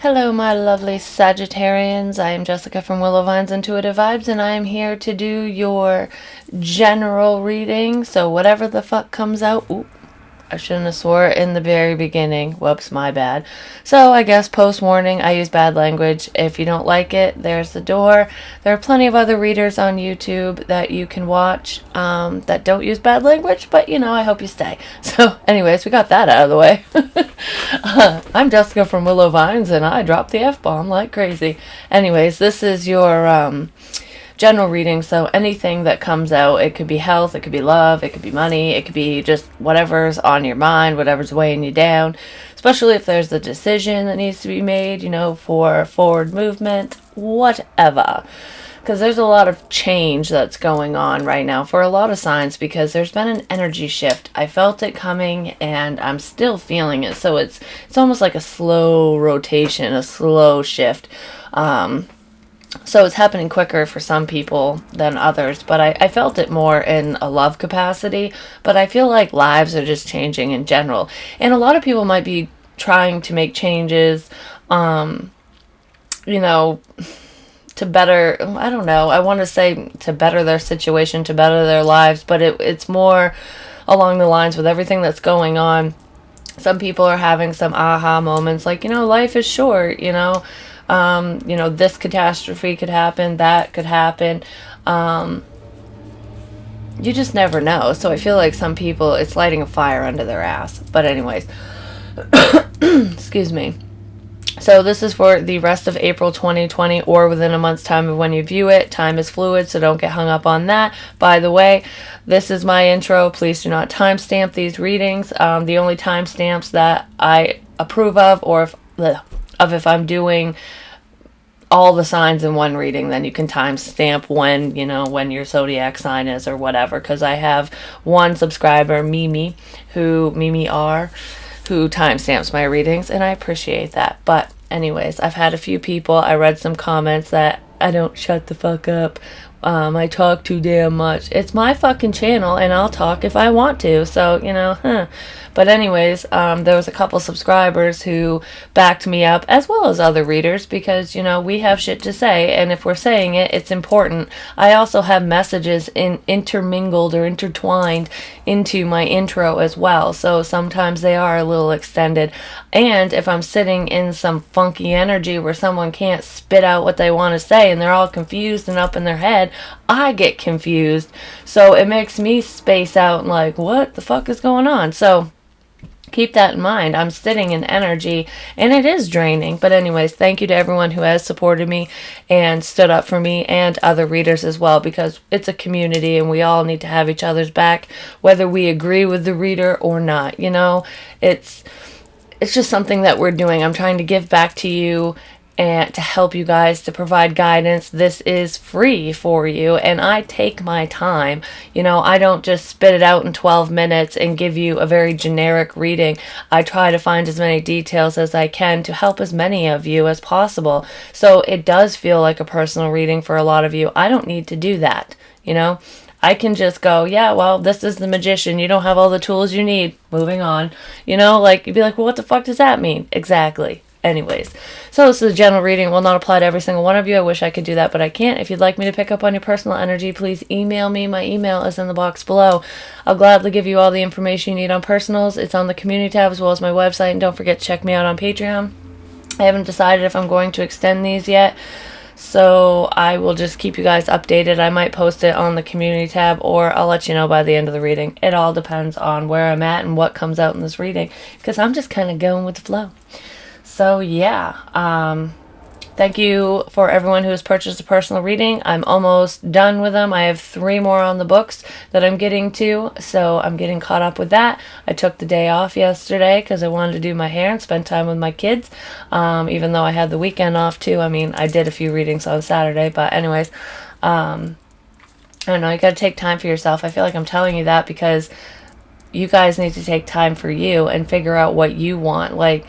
Hello, my lovely Sagittarians. I am Jessica from Willow Vine's Intuitive Vibes, and I am here to do your general reading. So, whatever the fuck comes out. Oop, I shouldn't have swore it in the very beginning. Whoops, my bad. So, I guess post warning, I use bad language. If you don't like it, there's the door. There are plenty of other readers on YouTube that you can watch that don't use bad language, but I hope you stay. So, anyways, we got that out of the way. I'm Jessica from Willow Vines, and I drop the F-bomb like crazy. Anyways, this is your general reading, so anything that comes out, it could be health, it could be love, it could be money, it could be just whatever's on your mind, whatever's weighing you down, especially if there's a decision that needs to be made, for forward movement, whatever. Because there's a lot of change that's going on right now for a lot of signs, because there's been an energy shift. I felt it coming and I'm still feeling it. So it's almost like a slow rotation, a slow shift. So it's happening quicker for some people than others, but I felt it more in a love capacity. But I feel like lives are just changing in general. And a lot of people might be trying to make changes, to better, I don't know, I want to say to better their situation, to better their lives, but it's more along the lines with everything that's going on. Some people are having some aha moments, like, life is short, this catastrophe could happen, that could happen. You just never know. So I feel like some people, it's lighting a fire under their ass. But anyways, excuse me. So this is for the rest of April 2020 or within a month's time of when you view it. Time is fluid, so don't get hung up on that. By the way, this is my intro. Please do not timestamp these readings. The only timestamps that I approve of, or if I'm doing all the signs in one reading, then you can timestamp when your zodiac sign is or whatever. Because I have one subscriber, Mimi R, who timestamps my readings, and I appreciate that. But anyways, I've had a few people, I read some comments that I don't shut the fuck up. I talk too damn much. It's my fucking channel, and I'll talk if I want to. So, But anyways, there was a couple subscribers who backed me up, as well as other readers, because, we have shit to say, and if we're saying it, it's important. I also have messages intermingled or intertwined into my intro as well, so sometimes they are a little extended. And if I'm sitting in some funky energy where someone can't spit out what they want to say, and they're all confused and up in their head, I get confused. So it makes me space out and like, what the fuck is going on? So keep that in mind. I'm sitting in energy, and it is draining. But anyways, thank you to everyone who has supported me and stood up for me, and other readers as well, because it's a community and we all need to have each other's back, whether we agree with the reader or not. It's just something that we're doing. I'm trying to give back to you and to help you guys, to provide guidance. This is free for you, and I take my time. I don't just spit it out in 12 minutes and give you a very generic reading. I try to find as many details as I can to help as many of you as possible. So it does feel like a personal reading for a lot of you. I don't need to do that, I can just go, yeah, well, this is the magician. You don't have all the tools you need. Moving on. You'd be like, well, what the fuck does that mean? Exactly. Anyways, so this is a general reading. It will not apply to every single one of you. I wish I could do that, but I can't. If you'd like me to pick up on your personal energy, please email me. My email is in the box below. I'll gladly give you all the information you need on personals. It's on the community tab as well as my website. And don't forget to check me out on Patreon. I haven't decided if I'm going to extend these yet, so I will just keep you guys updated. I might post it on the community tab, or I'll let you know by the end of the reading. It all depends on where I'm at and what comes out in this reading, because I'm just kind of going with the flow. So yeah, thank you for everyone who has purchased a personal reading. I'm almost done with them. I have 3 more on the books that I'm getting to, so I'm getting caught up with that. I took the day off yesterday because I wanted to do my hair and spend time with my kids, even though I had the weekend off too. I mean, I did a few readings on Saturday, but anyways, I don't know, you gotta take time for yourself. I feel like I'm telling you that because you guys need to take time for you and figure out what you want. Like,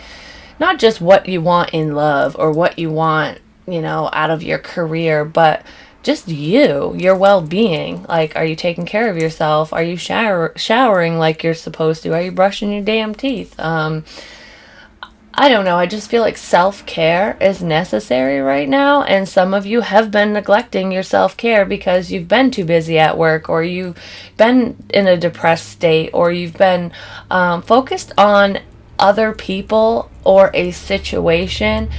not just what you want in love or what you want, out of your career, but just your well-being. Like, are you taking care of yourself? Are you showering like you're supposed to? Are you brushing your damn teeth? I don't know. I just feel like self-care is necessary right now. And some of you have been neglecting your self-care because you've been too busy at work, or you've been in a depressed state, or you've been focused on other people or a situation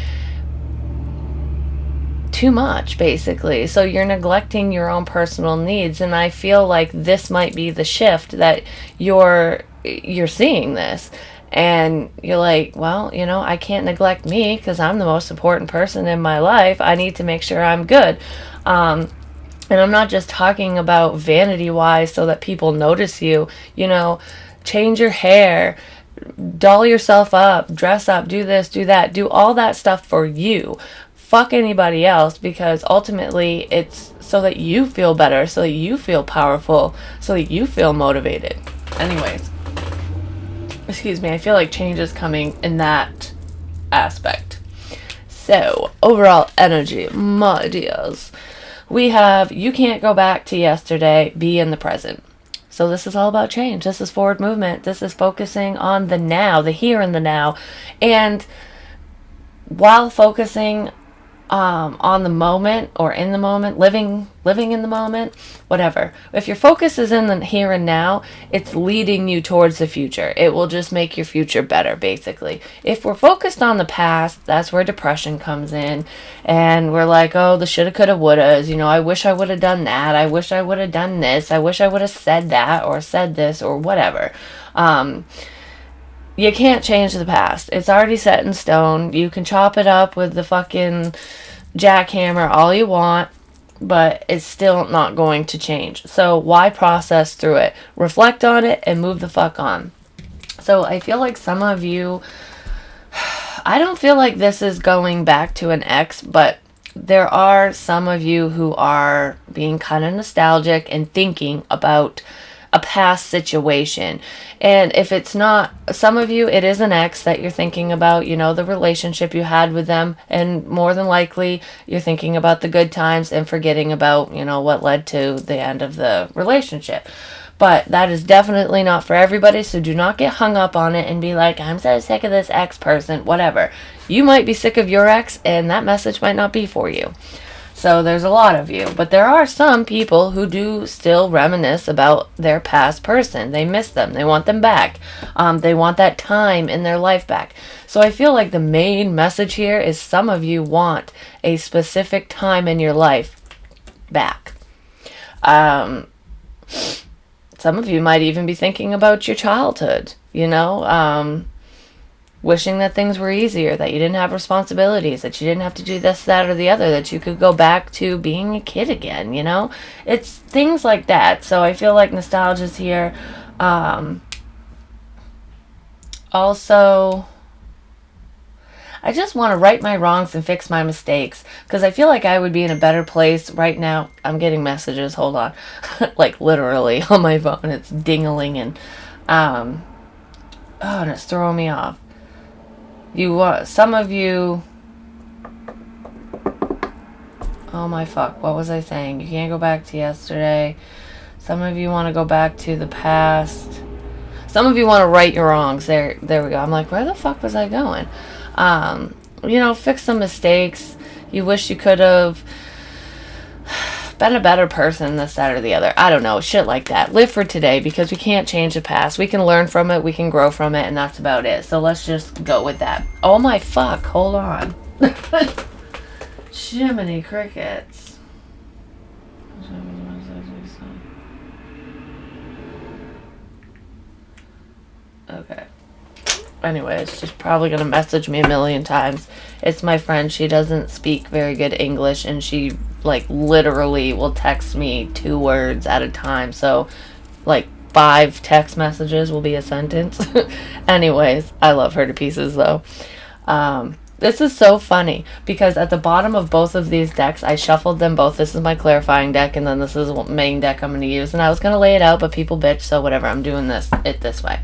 too much, basically. So you're neglecting your own personal needs. And I feel like this might be the shift that you're seeing this. And you're like, well, I can't neglect me because I'm the most important person in my life. I need to make sure I'm good. And I'm not just talking about vanity wise so that people notice you. Change your hair, doll yourself up, dress up, do this, do that, do all that stuff for you. Fuck anybody else, because ultimately it's so that you feel better, so that you feel powerful, so that you feel motivated. Anyways. Excuse me, I feel like change is coming in that aspect. So, overall energy, my dears. We have, you can't go back to yesterday, be in the present. So this is all about change. This is forward movement. This is focusing on the now, the here and the now. And while focusing on the moment, or in the moment, living in the moment, whatever. If your focus is in the here and now, it's leading you towards the future. It will just make your future better, basically. If we're focused on the past, that's where depression comes in. And we're like, oh, the shoulda, coulda, wouldas. I wish I would have done that. I wish I would have done this. I wish I would have said that or said this or whatever. You can't change the past. It's already set in stone. You can chop it up with the fucking jackhammer all you want, but it's still not going to change. So why process through it? Reflect on it and move the fuck on. So I feel like some of you, I don't feel like this is going back to an ex, but there are some of you who are being kind of nostalgic and thinking about a past situation. And if it's not, some of you, it is an ex that you're thinking about, the relationship you had with them, and more than likely you're thinking about the good times and forgetting about, what led to the end of the relationship. But that is definitely not for everybody, so do not get hung up on it and be like, I'm so sick of this ex person, whatever. You might be sick of your ex, and that message might not be for you. So there's a lot of you. But there are some people who do still reminisce about their past person. They miss them. They want them back. They want that time in their life back. So I feel like the main message here is some of you want a specific time in your life back. Some of you might even be thinking about your childhood, wishing that things were easier, that you didn't have responsibilities, that you didn't have to do this, that, or the other, that you could go back to being a kid again, It's things like that. So I feel like nostalgia's here. Also, I just want to right my wrongs and fix my mistakes, because I feel like I would be in a better place right now. I'm getting messages, hold on. Like literally on my phone, it's dingling, and and it's throwing me off. Some of you, oh my fuck, what was I saying? You can't go back to yesterday. Some of you want to go back to the past. Some of you want to right your wrongs. There we go. I'm like, where the fuck was I going? Fix some mistakes. You wish you could have been a better person, this, that, or the other. I don't know. Shit like that. Live for today, because we can't change the past. We can learn from it. We can grow from it. And that's about it. So let's just go with that. Oh my fuck. Hold on. Jiminy crickets. Okay. Anyways, she's probably going to message me a million times. It's my friend. She doesn't speak very good English, and she literally will text me 2 words at a time. So 5 text messages will be a sentence. Anyways, I love her to pieces though. This is so funny because at the bottom of both of these decks, I shuffled them both. This is my clarifying deck, and then this is the main deck I'm going to use. And I was going to lay it out, but people bitch, so whatever. I'm doing it this way.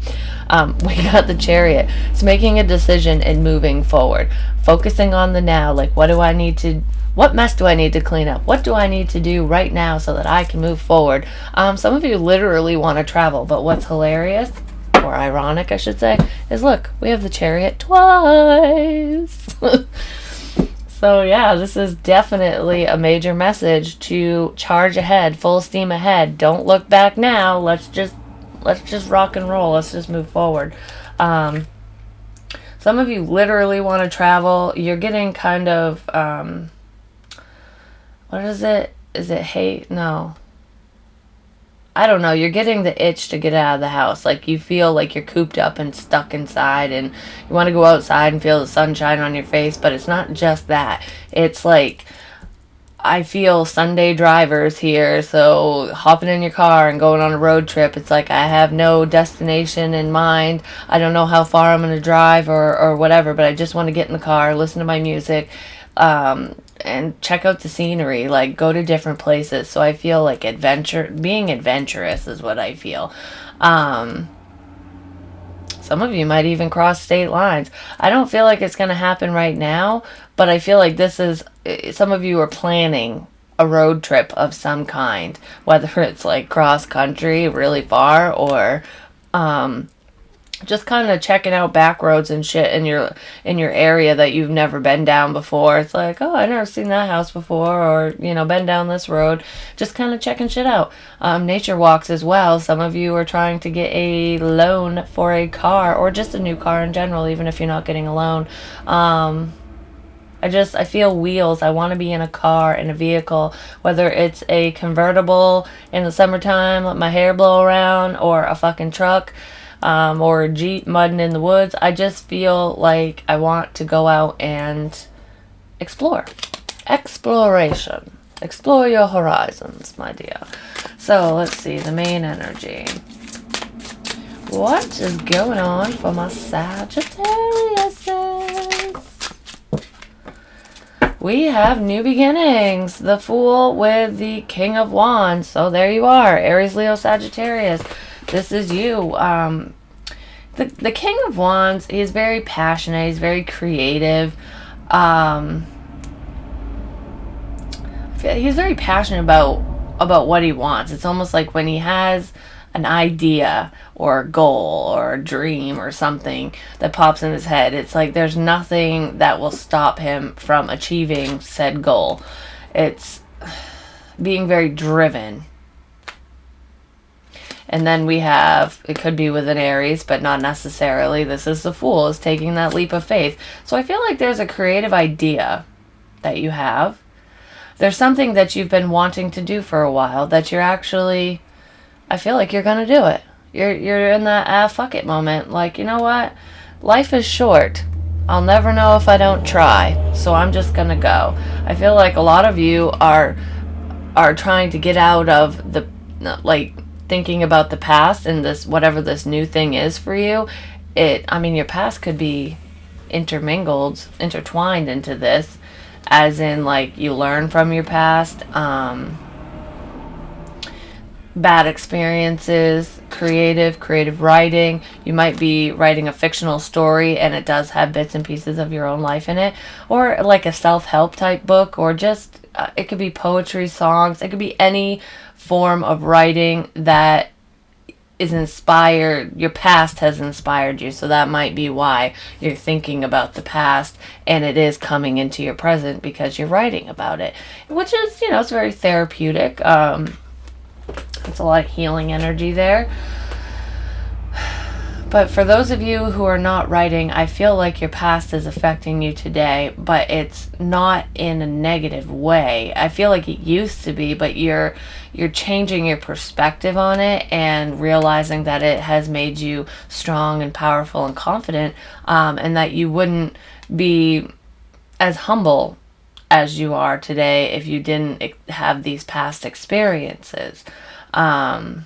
We got the Chariot. It's making a decision and moving forward. Focusing on the now. What mess do I need to clean up? What do I need to do right now so that I can move forward? Some of you literally want to travel, but what's hilarious or ironic, I should say, is look, we have the Chariot twice. So yeah, this is definitely a major message to charge ahead, full steam ahead. Don't look back now. Let's just rock and roll. Let's just move forward. Some of you literally want to travel. You're getting kind of what is it? Is it hate? No. I don't know, you're getting the itch to get out of the house. Like, you feel like you're cooped up and stuck inside, and you want to go outside and feel the sunshine on your face, but it's not just that. It's like, I feel Sunday drivers here, so hopping in your car and going on a road trip, it's like I have no destination in mind. I don't know how far I'm going to drive or whatever, but I just want to get in the car, listen to my music, and check out the scenery, like go to different places. So I feel like being adventurous is what I feel. Some of you might even cross state lines. I don't feel like it's going to happen right now, but I feel like some of you are planning a road trip of some kind, whether it's like cross country really far, or just kind of checking out back roads and shit in your area that you've never been down before. It's like, oh, I've never seen that house before, or been down this road. Just kind of checking shit out. Nature walks as well. Some of you are trying to get a loan for a car, or just a new car in general, even if you're not getting a loan. I feel wheels. I want to be in a car, in a vehicle, whether it's a convertible in the summertime, let my hair blow around, or a fucking truck. Or a Jeep mudding in the woods. I just feel like I want to go out and explore. Exploration. Explore your horizons, my dear. So, let's see, the main energy. What is going on for my Sagittarius? We have new beginnings. The Fool with the King of Wands. So, there you are. Aries, Leo, Sagittarius. This is you. The King of Wands, he's very passionate. He's very creative. He's very passionate about what he wants. It's almost like when he has an idea or a goal or a dream or something that pops in his head, it's like there's nothing that will stop him from achieving said goal. It's being very driven. And then we have, it could be with an Aries, but not necessarily. This is the Fool, is taking that leap of faith. So I feel like there's a creative idea that you have. There's something that you've been wanting to do for a while that you're actually, I feel like you're going to do it. You're in that fuck it moment. Like, you know what? Life is short. I'll never know if I don't try. So I'm just going to go. I feel like a lot of you are trying to get out of the, like, thinking about the past and this, whatever this new thing is for you. Your past could be intertwined into this, as in, like, you learn from your past, bad experiences, creative writing. You might be writing a fictional story and it does have bits and pieces of your own life in it, or like a self-help type book, or just it could be poetry, songs. It could be any form of writing that is inspired. Your past has inspired you, so that might be why you're thinking about the past, and it is coming into your present because you're writing about it, which is, it's very therapeutic. It's a lot of healing energy there. But for those of you who are not writing, I feel like your past is affecting you today, but it's not in a negative way. I feel like it used to be, but you're changing your perspective on it and realizing that it has made you strong and powerful and confident, and that you wouldn't be as humble as you are today if you didn't have these past experiences. I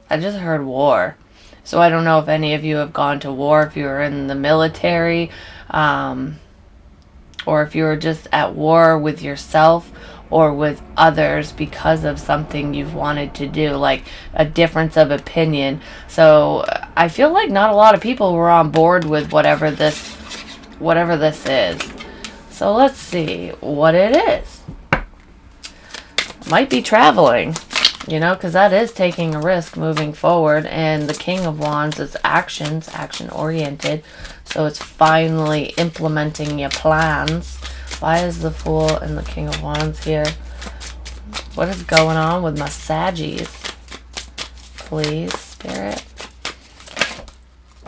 just heard war. So I don't know if any of you have gone to war, if you were in the military, or if you were just at war with yourself or with others because of something you've wanted to do, like a difference of opinion. So I feel like not a lot of people were on board with whatever this is. So let's see what it is. Might be traveling. You know, because that is taking a risk moving forward. And the King of Wands is actions, action oriented. So it's finally implementing your plans. Why is the Fool and the King of Wands here? What is going on with my Saggies? Please, Spirit.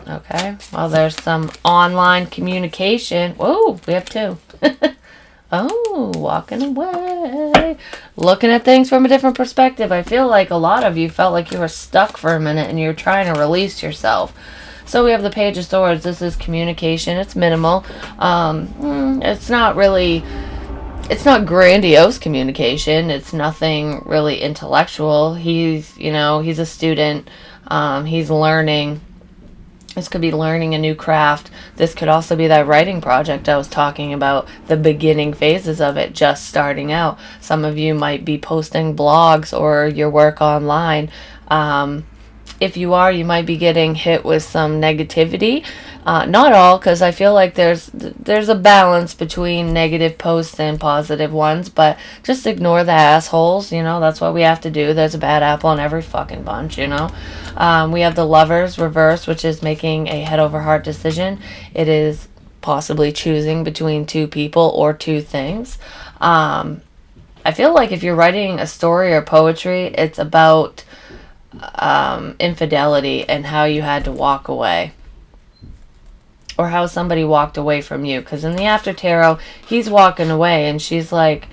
Okay. Well, there's some online communication. Whoa, we have two. Oh, walking away. Looking at things from a different perspective. I feel like a lot of you felt like you were stuck for a minute and you're trying to release yourself. So we have the Page of Swords. This is communication. It's minimal. It's not really... It's not grandiose communication. It's nothing really intellectual. He's, you know, he's a student. He's learning. This could be learning a new craft. This could also be that writing project I was talking about, the beginning phases of it, just starting out. Some of you might be posting blogs or your work online. If you are, you might be getting hit with some negativity. Not all, because I feel like there's a balance between negative posts and positive ones, but just ignore the assholes, you know, that's what we have to do. There's a bad apple in every fucking bunch, you know. We have the Lovers reverse, which is making a head over heart decision. It is possibly choosing between two people or two things. I feel like if you're writing a story or poetry, it's about infidelity and how you had to walk away. Or how somebody walked away from you. Because in the After Tarot, he's walking away and she's like,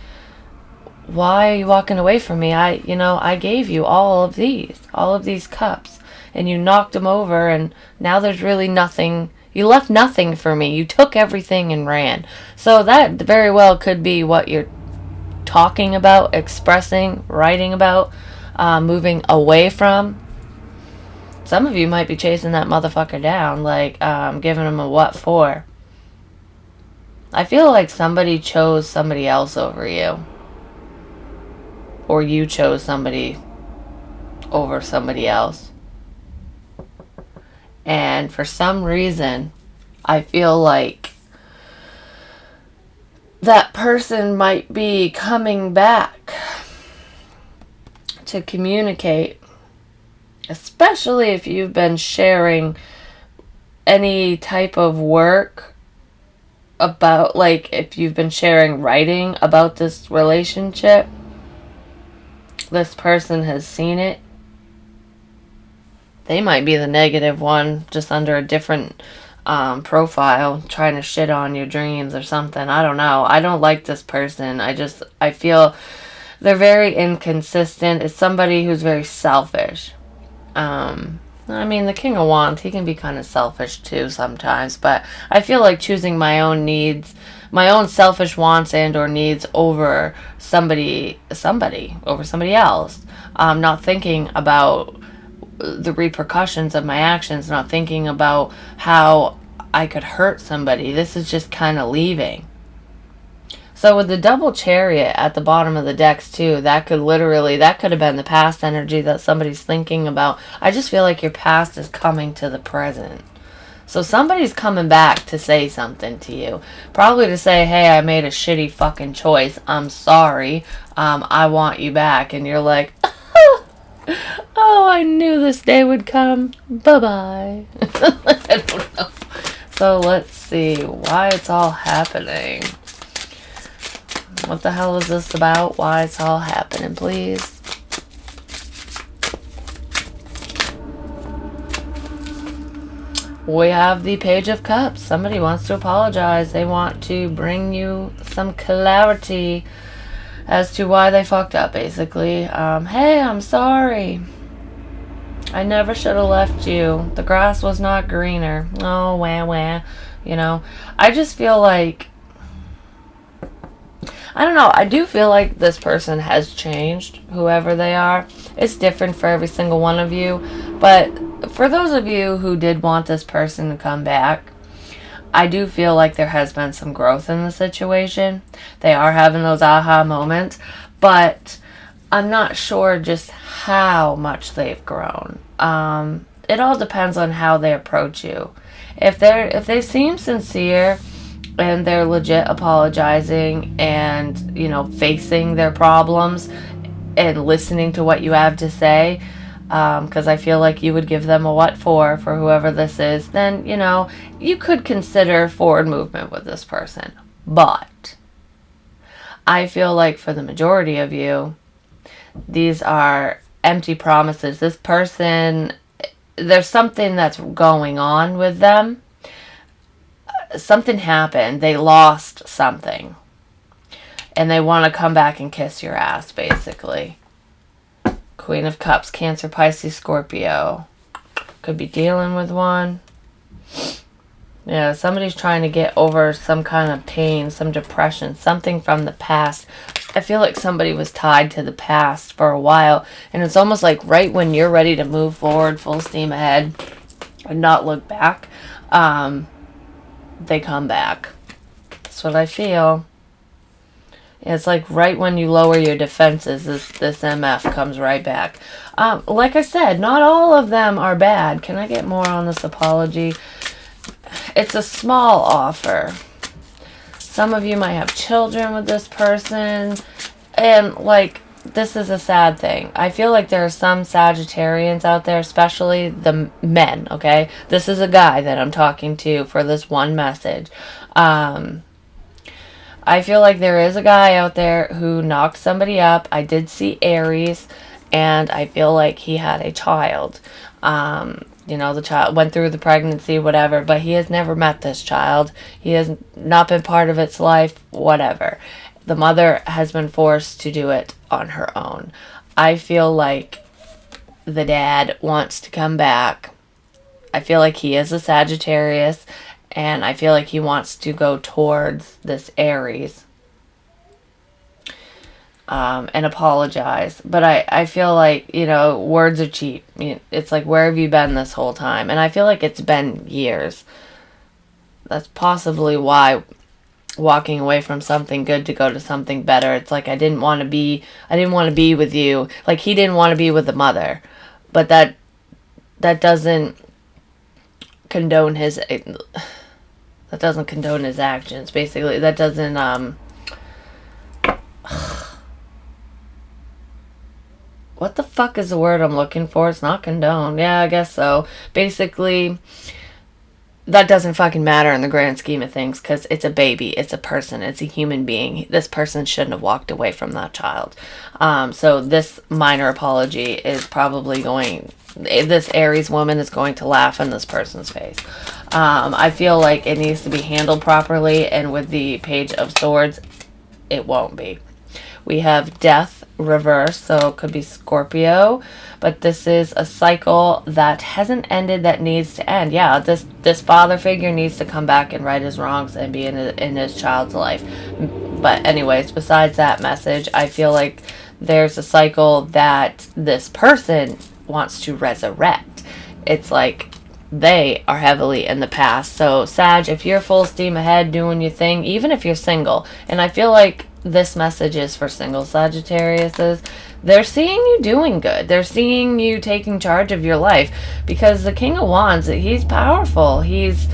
why are you walking away from me? I gave you all of these cups. And you knocked them over and now there's really nothing. You left nothing for me. You took everything and ran. So that very well could be what you're talking about, expressing, writing about, moving away from. Some of you might be chasing that motherfucker down, like, giving him a what for. I feel like somebody chose somebody else over you. Or you chose somebody over somebody else. And for some reason, I feel like that person might be coming back to communicate. Especially if you've been sharing any type of work about, like, if you've been sharing writing about this relationship, this person has seen it. They might be the negative one, just under a different profile, trying to shit on your dreams or something. I don't know. I don't like this person. I feel they're very inconsistent. It's somebody who's very selfish. I mean, the King of Wands, he can be kind of selfish too sometimes, but I feel like choosing my own needs, my own selfish wants and or needs over somebody else. Not thinking about the repercussions of my actions, not thinking about how I could hurt somebody. This is just kind of leaving. So with the double Chariot at the bottom of the decks too, that could have been the past energy that somebody's thinking about. I just feel like your past is coming to the present. So somebody's coming back to say something to you. Probably to say, hey, I made a shitty fucking choice. I'm sorry. I want you back. And you're like, oh, I knew this day would come. Bye-bye. I don't know. So let's see why it's all happening. What the hell is this about? Why it's all happening, please? We have the Page of Cups. Somebody wants to apologize. They want to bring you some clarity as to why they fucked up, basically. Hey, I'm sorry. I never should have left you. The grass was not greener. Oh, wah, wah. You know, I just feel like, I don't know. I do feel like this person has changed, whoever they are. It's different for every single one of you. But for those of you who did want this person to come back, I do feel like there has been some growth in the situation. They are having those aha moments. But I'm not sure just how much they've grown. It all depends on how they approach you. If they seem sincere and they're legit apologizing and, you know, facing their problems, and listening to what you have to say, because I feel like you would give them a what for whoever this is, then, you know, you could consider forward movement with this person. But I feel like for the majority of you, these are empty promises. This person, there's something that's going on with them. Something happened. They lost something. And they want to come back and kiss your ass, basically. Queen of Cups, Cancer, Pisces, Scorpio. Could be dealing with one. Yeah, somebody's trying to get over some kind of pain, some depression, something from the past. I feel like somebody was tied to the past for a while. And it's almost like right when you're ready to move forward, full steam ahead, and not look back, they come back. That's what I feel. It's like right when you lower your defenses, this MF comes right back. Like I said, not all of them are bad. Can I get more on this apology? It's a small offer. Some of you might have children with this person. And, like, this is a sad thing. I feel like there are some Sagittarians out there, especially the men, okay? This is a guy that I'm talking to for this one message. I feel like there is a guy out there who knocked somebody up. I did see Aries, and I feel like he had a child. You know, the child went through the pregnancy, whatever, but he has never met this child. He has not been part of its life, whatever. The mother has been forced to do it on her own. I feel like the dad wants to come back. I feel like he is a Sagittarius, and I feel like he wants to go towards this Aries and apologize. But I feel like, you know, words are cheap. It's like, where have you been this whole time? And I feel like it's been years. That's possibly why walking away from something good to go to something better. It's like I didn't want to be with you. Like he didn't want to be with the mother. But that doesn't condone his actions, basically. That doesn't what the fuck is the word I'm looking for? It's not condone. Yeah, I guess so. Basically, that doesn't fucking matter in the grand scheme of things, because it's a baby, it's a person, it's a human being. This person shouldn't have walked away from that child. So this minor apology is probably this Aries woman is going to laugh in this person's face. I feel like it needs to be handled properly, and with the Page of Swords, it won't be. We have Death reverse, so it could be Scorpio, but this is a cycle that hasn't ended, that needs to end. Yeah, this father figure needs to come back and right his wrongs and be in his child's life. But anyways, besides that message, I feel like there's a cycle that this person wants to resurrect. It's like they are heavily in the past. So Sag, if you're full steam ahead doing your thing, even if you're single, and I feel like this message is for single Sagittariuses, they're seeing you doing good. They're seeing you taking charge of your life, because the King of Wands, he's powerful. He's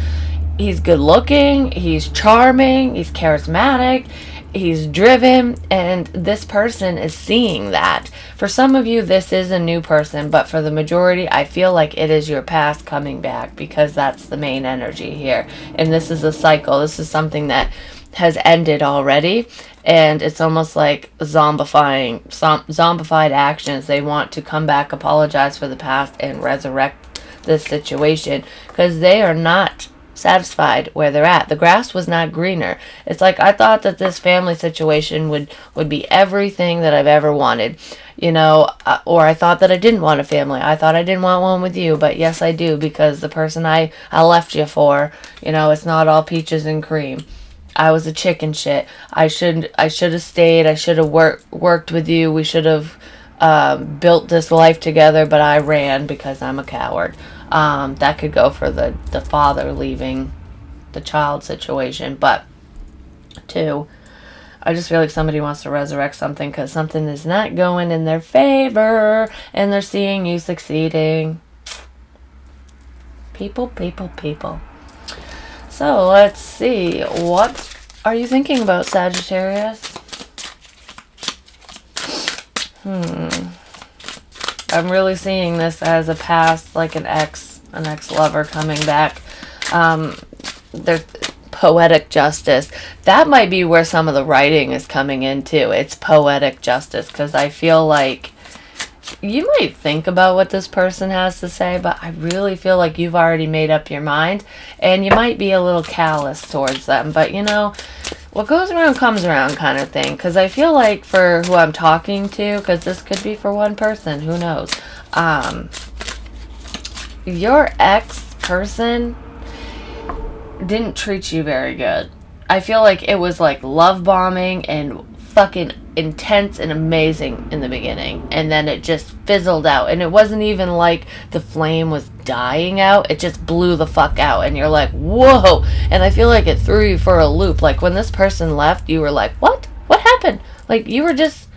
good looking, he's charming, he's charismatic, he's driven, and this person is seeing that. For some of you, this is a new person, but for the majority, I feel like it is your past coming back, because that's the main energy here. And this is a cycle. This is something that has ended already, and it's almost like zombified actions. They want to come back, apologize for the past, and resurrect this situation, because they are not satisfied where they're at. The grass was not greener. It's like, I thought that this family situation would be everything that I've ever wanted, you know, or I thought that I didn't want a family. I thought I didn't want one with you, but yes, I do, because the person I left you for, you know, it's not all peaches and cream. I was a chicken shit. I should have stayed. I should have worked with you. We should have built this life together, but I ran because I'm a coward. That could go for the father leaving the child situation. But, two, I just feel like somebody wants to resurrect something, because something is not going in their favor, and they're seeing you succeeding. People. So, let's see. What are you thinking about, Sagittarius? I'm really seeing this as a past, like an ex-lover coming back. There's poetic justice. That might be where some of the writing is coming in too. It's poetic justice, because I feel like you might think about what this person has to say, but I really feel like you've already made up your mind, and you might be a little callous towards them. But you know, what goes around comes around kind of thing, because I feel like for who I'm talking to, because this could be for one person, who knows, your ex-person didn't treat you very good. I feel like it was like love bombing and fucking intense and amazing in the beginning, and then it just fizzled out, and it wasn't even like the flame was dying out, it just blew the fuck out, and you're like, whoa. And I feel like it threw you for a loop. Like when this person left, you were like, what happened? Like you were just,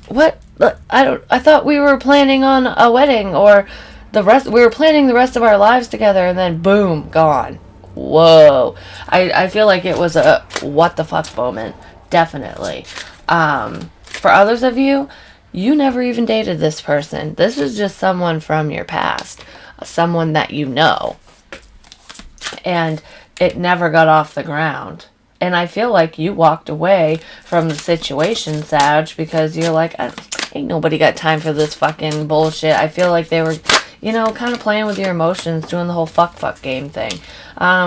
what? I thought we were planning on a wedding, or we were planning the rest of our lives together, and then boom, gone. Whoa. I feel like it was a what the fuck moment. Definitely. For others of you, you never even dated this person. This is just someone from your past, someone that you know, and it never got off the ground. And I feel like you walked away from the situation, Sag, because you're like, ain't nobody got time for this fucking bullshit. I feel like they were, you know, kind of playing with your emotions, doing the whole fuck game thing.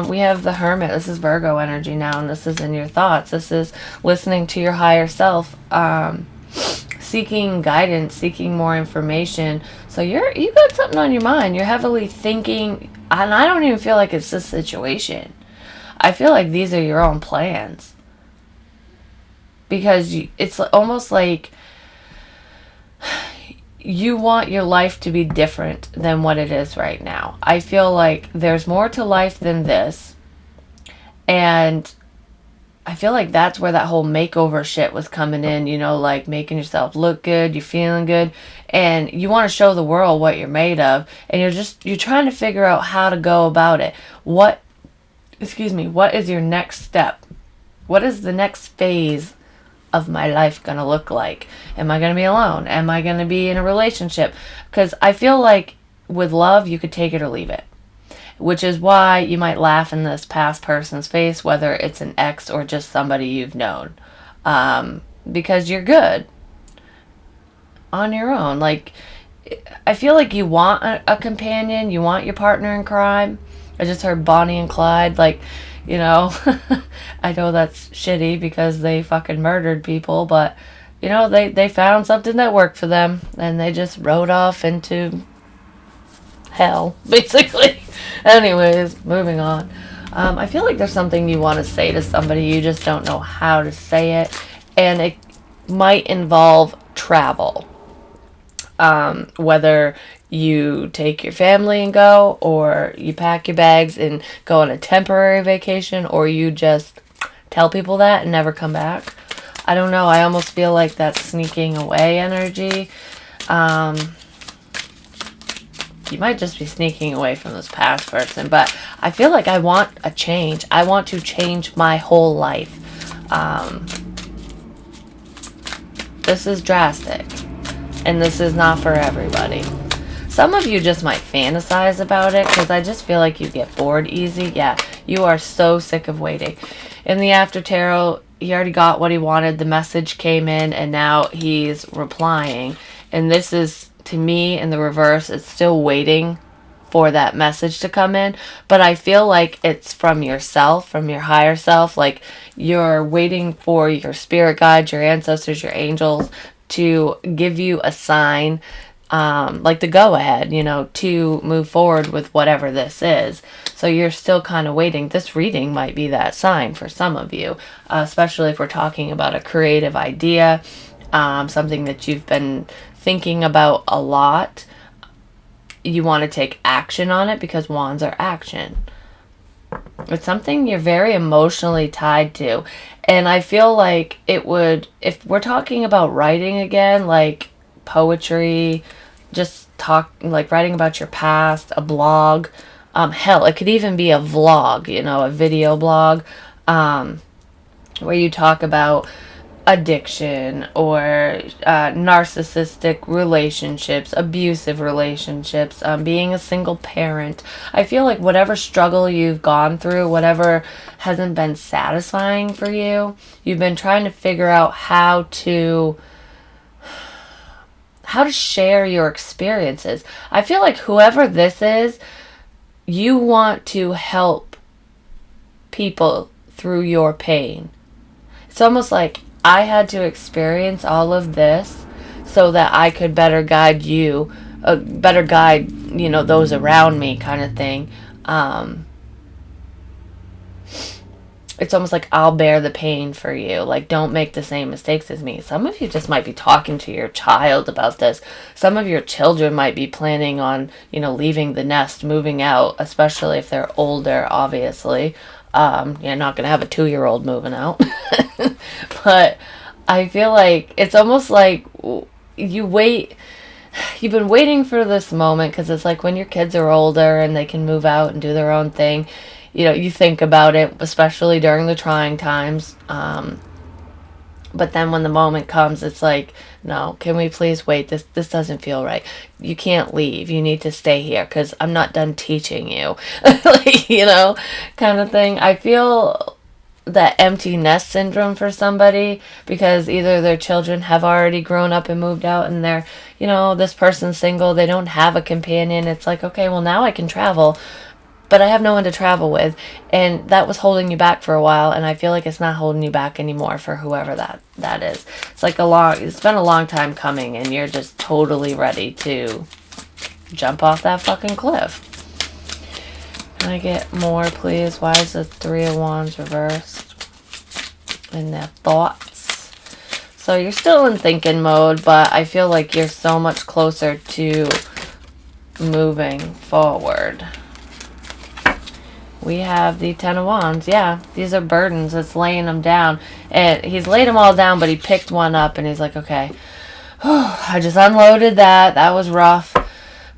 We have the Hermit. This is Virgo energy now, and this is in your thoughts. This is listening to your higher self, seeking guidance, seeking more information. So you got something on your mind. You're heavily thinking, and I don't even feel like it's this situation. I feel like these are your own plans, because it's almost like you want your life to be different than what it is right now. I feel like there's more to life than this, and I feel like that's where that whole makeover shit was coming in, you know, like making yourself look good, you're feeling good, and you want to show the world what you're made of, and you're trying to figure out how to go about it. What is your next step? What is the next phase of my life gonna look like? Am I gonna be alone? Am I gonna be in a relationship? Because I feel like with love, you could take it or leave it, which is why you might laugh in this past person's face, whether it's an ex or just somebody you've known, because you're good on your own. Like, I feel like you want a companion, you want your partner in crime. I just heard Bonnie and Clyde, like, you know, I know that's shitty because they fucking murdered people, but, you know, they found something that worked for them, and they just rode off into hell, basically. Anyways, moving on. I feel like there's something you want to say to somebody, you just don't know how to say it, and it might involve travel. Whether you take your family and go, or you pack your bags and go on a temporary vacation, or you just tell people that and never come back. I don't know. I almost feel like that's sneaking away energy. You might just be sneaking away from this past person, but I feel like I want a change. I want to change my whole life. This is drastic, and this is not for everybody. Some of you just might fantasize about it, because I just feel like you get bored easy. Yeah, you are so sick of waiting. In the after tarot, he already got what he wanted. The message came in, and now he's replying. And this is, to me, in the reverse, it's still waiting for that message to come in. But I feel like it's from yourself, from your higher self. Like, you're waiting for your spirit guides, your ancestors, your angels to give you a sign, like the go ahead, you know, to move forward with whatever this is. So you're still kind of waiting. This reading might be that sign for some of you, especially if we're talking about a creative idea, something that you've been thinking about a lot. You want to take action on it, because wands are action. It's something you're very emotionally tied to. And I feel like it would, if we're talking about writing again, like poetry, just like writing about your past, a blog, hell, it could even be a vlog, you know, a video blog, where you talk about addiction or narcissistic relationships, abusive relationships, being a single parent. I feel like whatever struggle you've gone through, whatever hasn't been satisfying for you, you've been trying to figure out how to share your experiences. I feel like whoever this is, you want to help people through your pain. It's almost like I had to experience all of this so that I could better guide you, better guide, those around me, kind of thing. It's almost like I'll bear the pain for you. Like, don't make the same mistakes as me. Some of you just might be talking to your child about this. Some of your children might be planning on, leaving the nest, moving out, especially if they're older, obviously. You're not going to have a 2-year-old moving out. But I feel like it's almost like you've been waiting for this moment, because it's like when your kids are older and they can move out and do their own thing, you think about it, especially during the trying times. But then when the moment comes, it's like, no, can we please wait? This doesn't feel right. You can't leave. You need to stay here because I'm not done teaching you. Like, kind of thing. I feel that empty nest syndrome for somebody, because either their children have already grown up and moved out and they're, this person's single, they don't have a companion. It's like, okay, well, now I can travel, but I have no one to travel with, and that was holding you back for a while, and I feel like it's not holding you back anymore for whoever that is. It's like it's been a long time coming, and you're just totally ready to jump off that fucking cliff. Can I get more, please? Why is the 3 of Wands reversed in their thoughts? So you're still in thinking mode, but I feel like you're so much closer to moving forward. We have the 10 of Wands. Yeah, these are burdens. It's laying them down. And he's laid them all down, but he picked one up and he's like, okay, I just unloaded that. That was rough.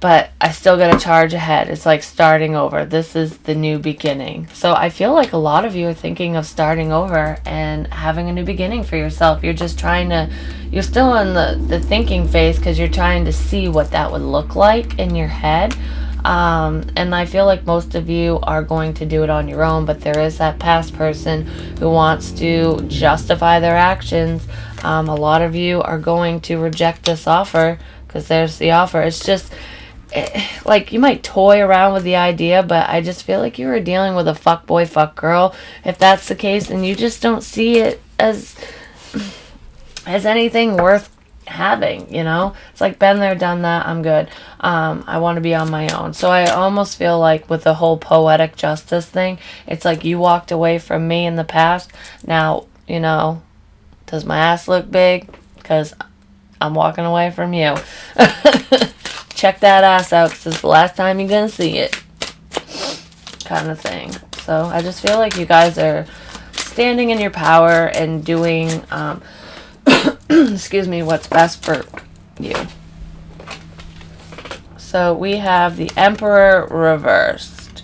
But I still got to charge ahead. It's like starting over. This is the new beginning. So I feel like a lot of you are thinking of starting over and having a new beginning for yourself. You're just you're still in the thinking phase because you're trying to see what that would look like in your head. And I feel like most of you are going to do it on your own, but there is that past person who wants to justify their actions. A lot of you are going to reject this offer because there's the offer. It's just like you might toy around with the idea, but I just feel like you are dealing with a fuck boy, fuck girl. If that's the case, and you just don't see it as anything worth having, it's like, been there, done that, I'm good. I want to be on my own. So I almost feel like with the whole poetic justice thing, it's like you walked away from me in the past. Now, does my ass look big? Because I'm walking away from you. Check that ass out, because it's the last time you're gonna see it, kind of thing. So I just feel like you guys are standing in your power and doing excuse me, what's best for you. So we have the Emperor reversed.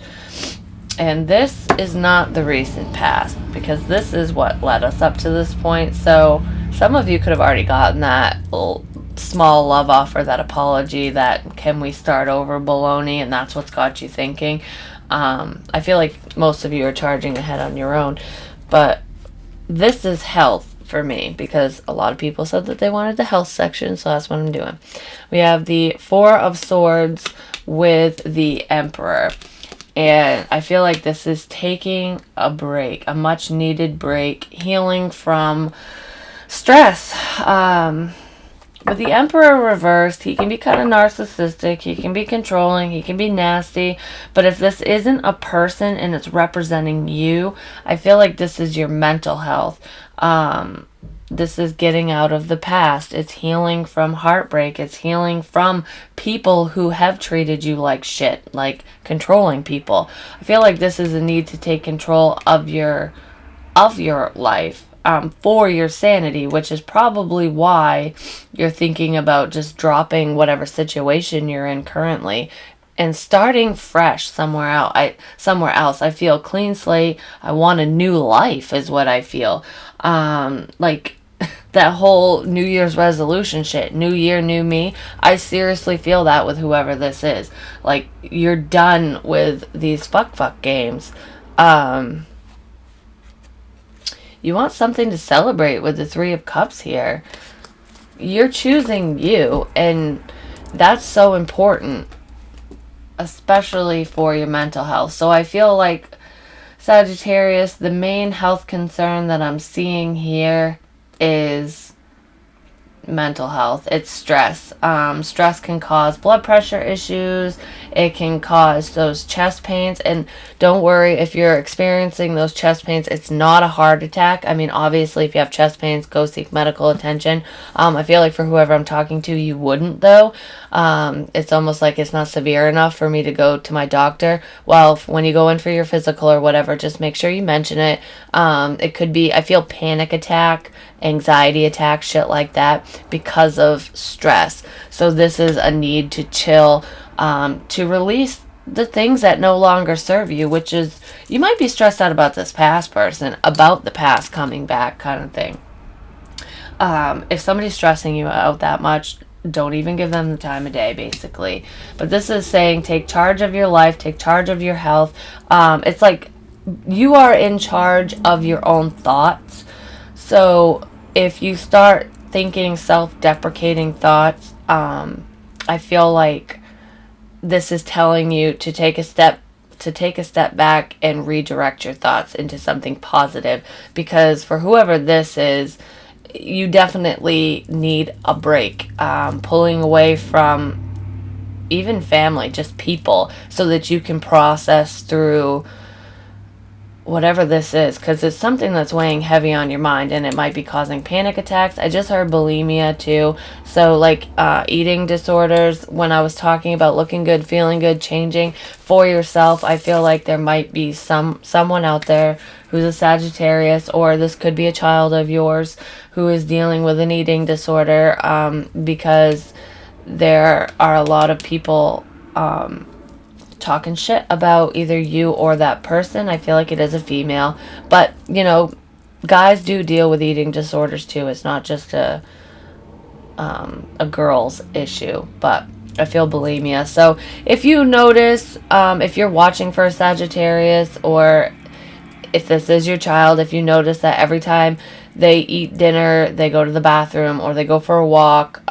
And this is not the recent past, because this is what led us up to this point. So some of you could have already gotten that little small love offer, that apology, that can we start over baloney, and that's what's got you thinking. I feel like most of you are charging ahead on your own. But this is health for me, because a lot of people said that they wanted the health section, so that's what I'm doing. We have the 4 of Swords with the Emperor, and I feel like this is taking a break, a much needed break, healing from stress. With the Emperor reversed, he can be kind of narcissistic, he can be controlling, he can be nasty, but if this isn't a person and it's representing you, I feel like this is your mental health. This is getting out of the past. It's healing from heartbreak. It's healing from people who have treated you like shit, like controlling people. I feel like this is a need to take control of your life. For your sanity, which is probably why you're thinking about just dropping whatever situation you're in currently and starting fresh somewhere else. I feel clean slate. I want a new life is what I feel. Like that whole New Year's resolution shit. New year, new me. I seriously feel that with whoever this is. Like, you're done with these fuck games. You want something to celebrate with the Three of Cups here. You're choosing you, and that's so important, especially for your mental health. So I feel like, Sagittarius, the main health concern that I'm seeing here is mental health. It's stress. Stress can cause blood pressure issues. It can cause those chest pains. And don't worry if you're experiencing those chest pains. It's not a heart attack. I mean, obviously, if you have chest pains, go seek medical attention. I feel like for whoever I'm talking to, you wouldn't, though. It's almost like it's not severe enough for me to go to my doctor. Well, when you go in for your physical or whatever, just make sure you mention it. It could be, I feel, panic attack, anxiety attack, shit like that, because of stress. So this is a need to chill, to release the things that no longer serve you, which is, you might be stressed out about this past person, about the past coming back, kind of thing. If somebody's stressing you out that much, don't even give them the time of day, basically. But this is saying, take charge of your life, take charge of your health. It's like you are in charge of your own thoughts. So if you start thinking self-deprecating thoughts, I feel like this is telling you to take a step back and redirect your thoughts into something positive, because for whoever this is, you definitely need a break, pulling away from even family, just people, so that you can process through whatever this is, because it's something that's weighing heavy on your mind, and it might be causing panic attacks. I just heard bulimia too. So like eating disorders, when I was talking about looking good, feeling good, changing for yourself, I feel like there might be someone out there who's a Sagittarius, or this could be a child of yours who is dealing with an eating disorder, because there are a lot of people talking shit about either you or that person. I feel like it is a female, but you know, guys do deal with eating disorders too. It's not just a girl's issue, but I feel bulimia. So if you notice, if you're watching for a Sagittarius, or if this is your child, if you notice that every time they eat dinner, they go to the bathroom, or they go for a walk,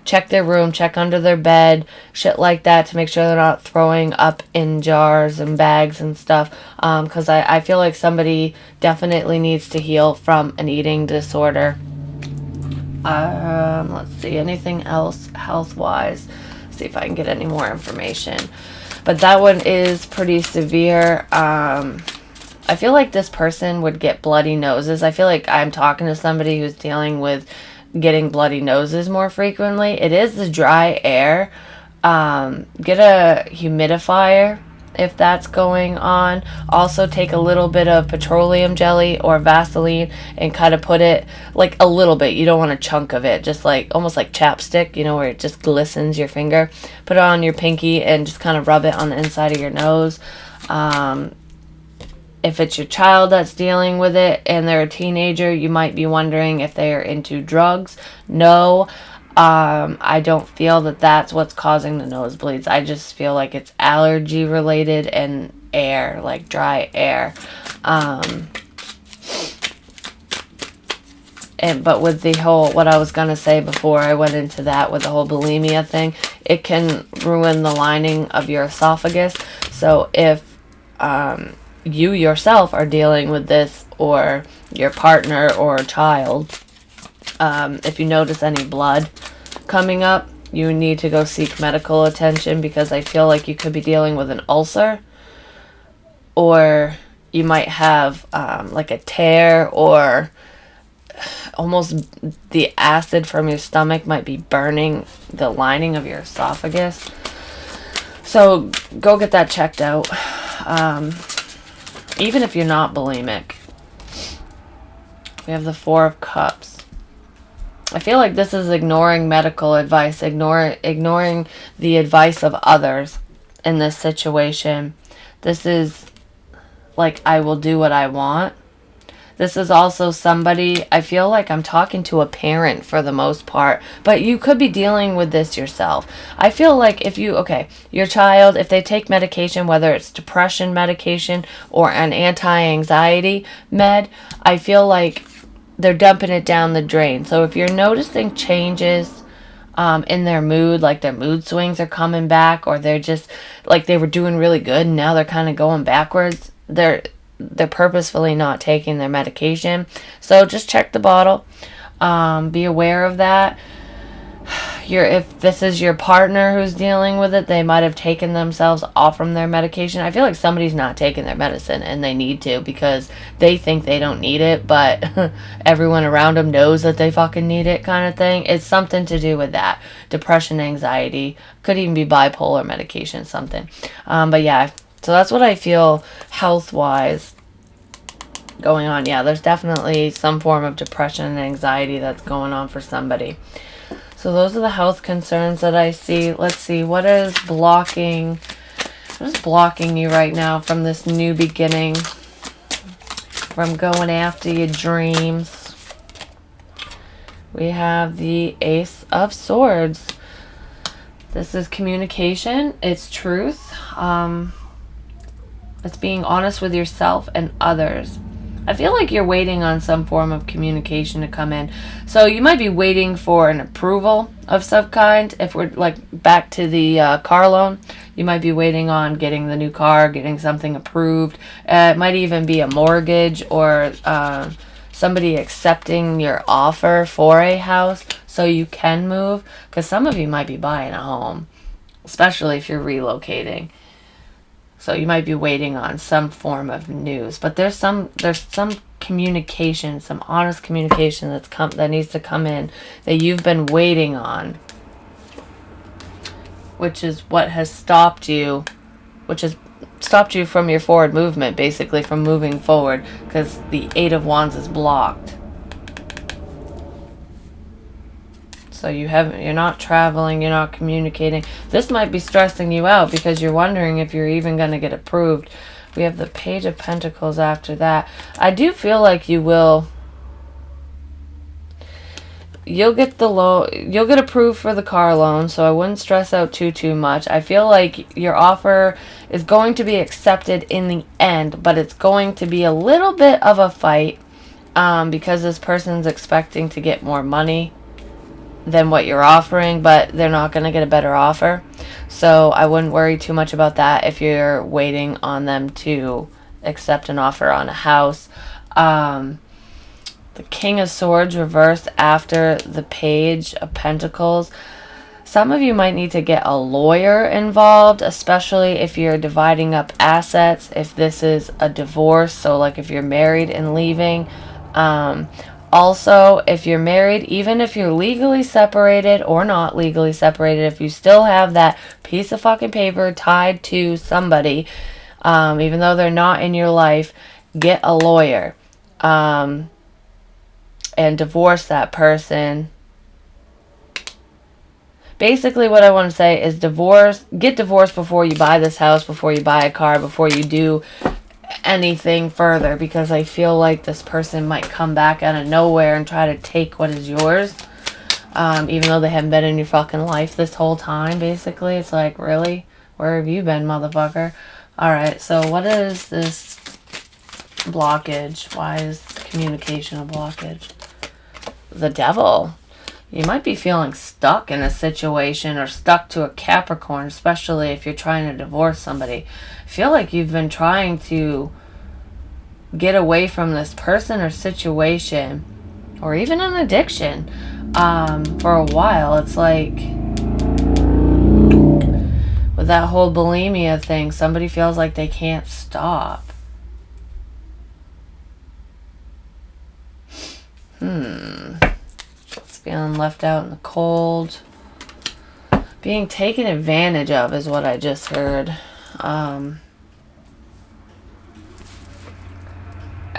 check their room, check under their bed, shit like that, to make sure they're not throwing up in jars and bags and stuff, because I feel like somebody definitely needs to heal from an eating disorder. Let's see, anything else health-wise? See if I can get any more information. But that one is pretty severe. I feel like this person would get bloody noses. I feel like I'm talking to somebody who's dealing with getting bloody noses more frequently. It is the dry air. Get a humidifier if that's going on. Also take a little bit of petroleum jelly or Vaseline and kind of put it, like a little bit. You don't want a chunk of it. Just like, almost like chapstick, you know, where it just glistens your finger. Put it on your pinky and just kind of rub it on the inside of your nose. If it's your child that's dealing with it and they're a teenager, you might be wondering if they are into drugs. No, I don't feel that that's what's causing the nosebleeds. I just feel like it's allergy related and air, like dry air. But with the whole, what I was going to say before I went into that, with the whole bulimia thing, it can ruin the lining of your esophagus. So if you yourself are dealing with this, or your partner or child, if you notice any blood coming up, you need to go seek medical attention, because I feel like you could be dealing with an ulcer, or you might have like a tear, or almost the acid from your stomach might be burning the lining of your esophagus. So go get that checked out. Even if you're not bulimic. We have the Four of Cups. I feel like this is ignoring medical advice, ignoring the advice of others in this situation. This is like, I will do what I want. This is also somebody, I feel like I'm talking to a parent for the most part, but you could be dealing with this yourself. I feel like if you, okay, your child, if they take medication, whether it's depression medication or an anti-anxiety med, I feel like they're dumping it down the drain. So if you're noticing changes in their mood, like their mood swings are coming back, or they're just like they were doing really good and now they're kind of going backwards, they're purposefully not taking their medication. So just check the bottle. Be aware of that. If this is your partner who's dealing with it, they might have taken themselves off from their medication. I feel like somebody's not taking their medicine and they need to because they think they don't need it, but everyone around them knows that they fucking need it, kind of thing. It's something to do with that. Depression, anxiety, could even be bipolar medication, something. But yeah, so that's what I feel health-wise going on. Yeah, there's definitely some form of depression and anxiety that's going on for somebody. So those are the health concerns that I see. Let's see, what is blocking you right now from this new beginning, from going after your dreams? We have the Ace of Swords. This is communication. It's truth. It's being honest with yourself and others. I feel like you're waiting on some form of communication to come in. So you might be waiting for an approval of some kind. If we're like back to the car loan, you might be waiting on getting the new car, getting something approved. It might even be a mortgage or somebody accepting your offer for a house so you can move. Because some of you might be buying a home, especially if you're relocating. So you might be waiting on some form of news, but there's some communication, some honest communication that needs to come in that you've been waiting on, which is what has stopped you, from your forward movement, basically from moving forward, because the Eight of Wands is blocked. So you're not traveling, you're not communicating. This might be stressing you out because you're wondering if you're even going to get approved. We have the Page of Pentacles after that. I do feel like you'll get you'll get approved for the car loan, so I wouldn't stress out too much. I feel like your offer is going to be accepted in the end, but it's going to be a little bit of a fight because this person's expecting to get more money than what you're offering, but they're not going to get a better offer. So I wouldn't worry too much about that if you're waiting on them to accept an offer on a house. The King of Swords reversed after the Page of Pentacles. Some of you might need to get a lawyer involved, especially if you're dividing up assets, if this is a divorce, so like if you're married and leaving. Also, if you're married, even if you're legally separated or not legally separated, if you still have that piece of fucking paper tied to somebody, even though they're not in your life, get a lawyer and divorce that person. Basically, what I want to say is get divorced before you buy this house, before you buy a car, before you do anything further, because I feel like this person might come back out of nowhere and try to take what is yours, even though they haven't been in your fucking life this whole time. Basically, it's like, really, where have you been, motherfucker? Alright, so what is this blockage? Why is communication a blockage? The Devil. You might be feeling stuck in a situation, or stuck to a Capricorn, especially if you're trying to divorce somebody. I feel like you've been trying to get away from this person or situation, or even an addiction, for a while. It's like, with that whole bulimia thing, somebody feels like they can't stop. Feeling left out in the cold. Being taken advantage of is what I just heard. I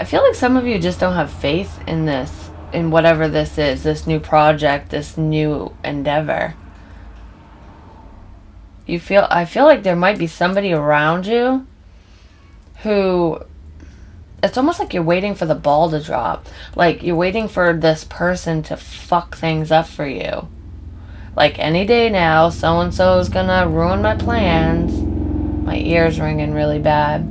feel like some of you just don't have faith in this, in whatever this is, this new project, this new endeavor. I feel like there might be somebody around you who it's almost like you're waiting for the ball to drop. Like, you're waiting for this person to fuck things up for you. Like, any day now, so-and-so is gonna ruin my plans. My ear's ringing really bad.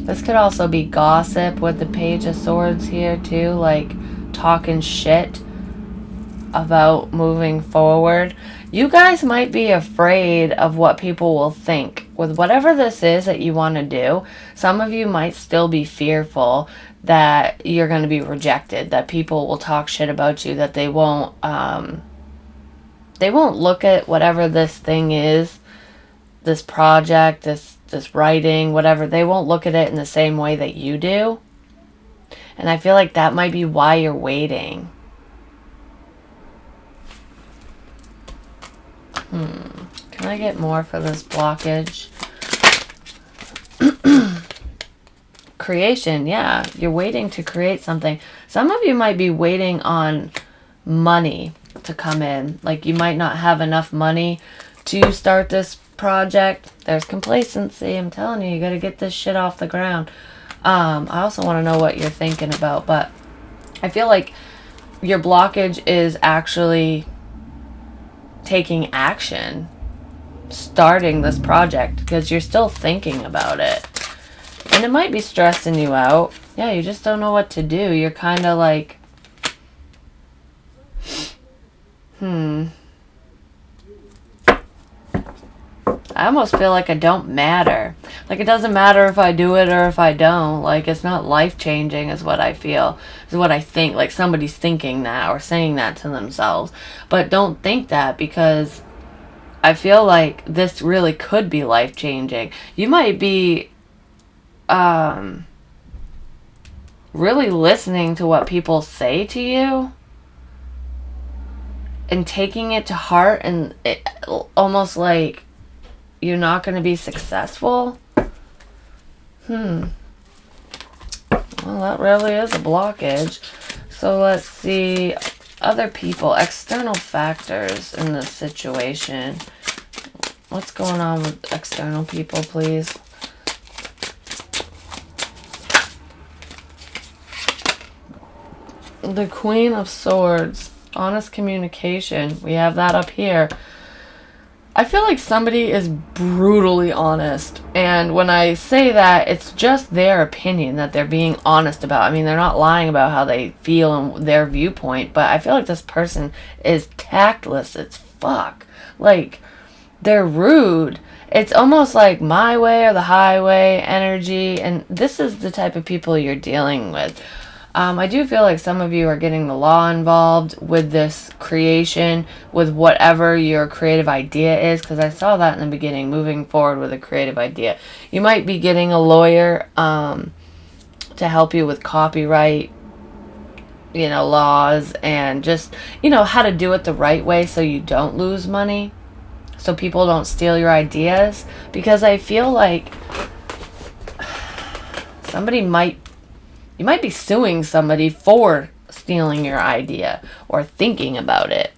This could also be gossip with the Page of Swords here, too. Like, talking shit about moving forward. You guys might be afraid of what people will think. With whatever this is that you want to do, some of you might still be fearful that you're going to be rejected, that people will talk shit about you, that they won't look at whatever this thing is, this project, this writing, whatever. They won't look at it in the same way that you do. And I feel like that might be why you're waiting. Can I get more for this blockage? Creation, yeah. You're waiting to create something. Some of you might be waiting on money to come in. Like, you might not have enough money to start this project. There's complacency. I'm telling you, you got to get this shit off the ground. I also want to know what you're thinking about, but I feel like your blockage is actually taking action, starting this project, because you're still thinking about it. And it might be stressing you out. Yeah, you just don't know what to do. You're kind of like, I almost feel like I don't matter. Like, it doesn't matter if I do it or if I don't. Like, it's not life-changing is what I feel. Is what I think. Like, somebody's thinking that or saying that to themselves. But don't think that, because I feel like this really could be life-changing. You might be really listening to what people say to you and taking it to heart, and it, almost like you're not going to be successful. Well, that really is a blockage. So let's see. Other people, external factors in this situation. What's going on with external people, please? The Queen of Swords. Honest communication. We have that up here. I feel like somebody is brutally honest. And when I say that, it's just their opinion that they're being honest about. I mean, they're not lying about how they feel and their viewpoint. But I feel like this person is tactless as fuck. Like, they're rude. It's almost like my way or the highway energy. And this is the type of people you're dealing with. I do feel like some of you are getting the law involved with this creation, with whatever your creative idea is, because I saw that in the beginning, moving forward with a creative idea. You might be getting a lawyer to help you with copyright, laws, and just, how to do it the right way so you don't lose money, so people don't steal your ideas, because I feel like you might be suing somebody for stealing your idea or thinking about it.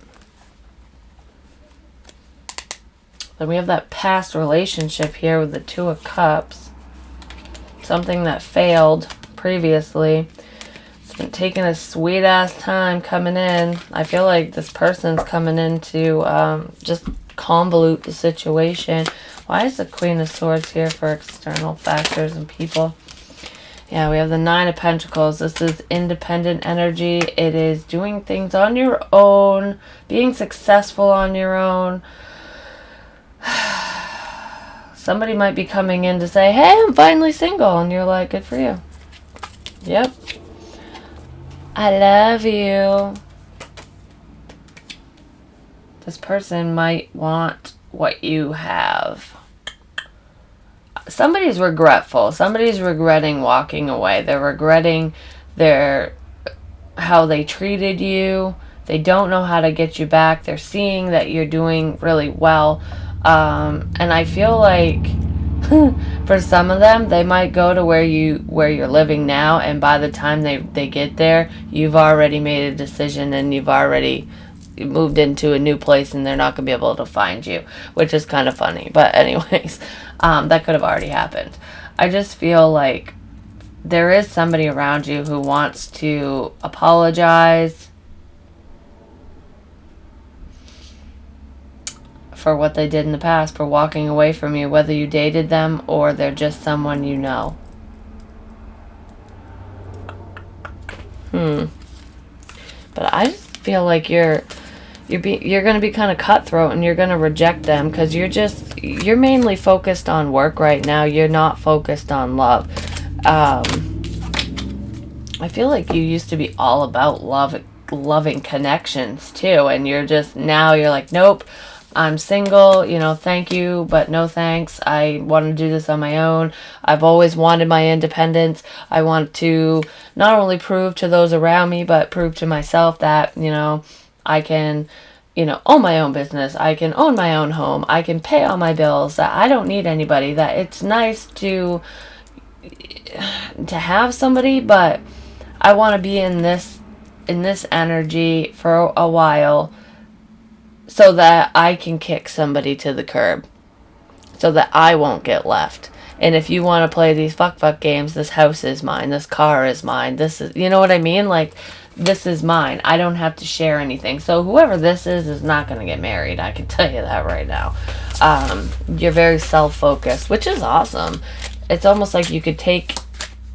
Then we have that past relationship here with the Two of Cups. Something that failed previously. It's been taking a sweet ass time coming in. I feel like this person's coming in to just convolute the situation. Why is the Queen of Swords here for external factors and people? Yeah, we have the Nine of Pentacles. This is independent energy. It is doing things on your own, being successful on your own. Somebody might be coming in to say, hey, I'm finally single. And you're like, good for you. Yep. I love you. This person might want what you have. Somebody's regretful. Somebody's regretting walking away. They're regretting how they treated you. They don't know how to get you back. They're seeing that you're doing really well. And I feel like for some of them, they might go to where you're living now, and by the time they get there, you've already made a decision and you've already moved into a new place, and they're not going to be able to find you, which is kind of funny. But anyways, that could have already happened. I just feel like there is somebody around you who wants to apologize for what they did in the past, for walking away from you, whether you dated them or they're just someone you know. But I just feel like you're going to be kind of cutthroat, and you're going to reject them because you're mainly focused on work right now. You're not focused on love. I feel like you used to be all about loving connections too, and now you're like, nope, I'm single, thank you, but no thanks. I want to do this on my own. I've always wanted my independence. I want to not only prove to those around me, but prove to myself that, I can, own my own business. I can own my own home. I can pay all my bills. That I don't need anybody. That it's nice to have somebody, but I want to be in this energy for a while, so that I can kick somebody to the curb, so that I won't get left. And if you want to play these fuck games, this house is mine, this car is mine, this is, you know what I mean? Like, this is mine. I don't have to share anything. So whoever this is not going to get married. I can tell you that right now. You're very self-focused, which is awesome. It's almost like you could take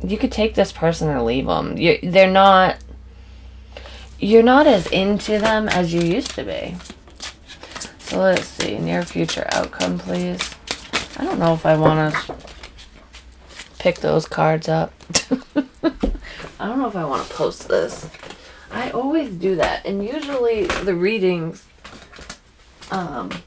this person or leave them. You're not as into them as you used to be. So let's see, near future outcome, please. I don't know if I want to pick those cards up. I don't know if I want to post this. I always do that, and usually the readings that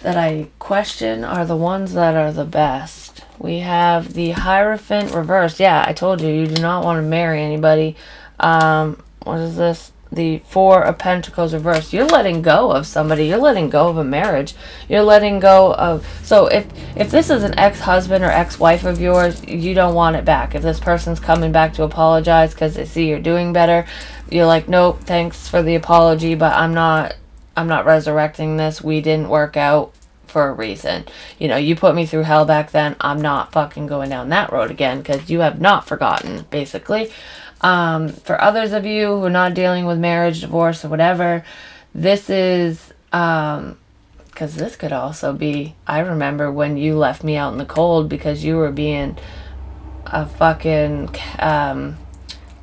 I question are the ones that are the best. We have the Hierophant reversed. Yeah, I told you do not want to marry anybody. What is this? The Four of Pentacles reversed. You're letting go of somebody. You're letting go of a marriage. You're letting go of... So if this is an ex-husband or ex-wife of yours, you don't want it back. If this person's coming back to apologize because they see you're doing better, you're like, nope, thanks for the apology, but I'm not resurrecting this. We didn't work out for a reason. You put me through hell back then. I'm not fucking going down that road again because you have not forgotten, basically. For others of you who are not dealing with marriage, divorce, or whatever, this is, because this could also be, I remember when you left me out in the cold because you were being a fucking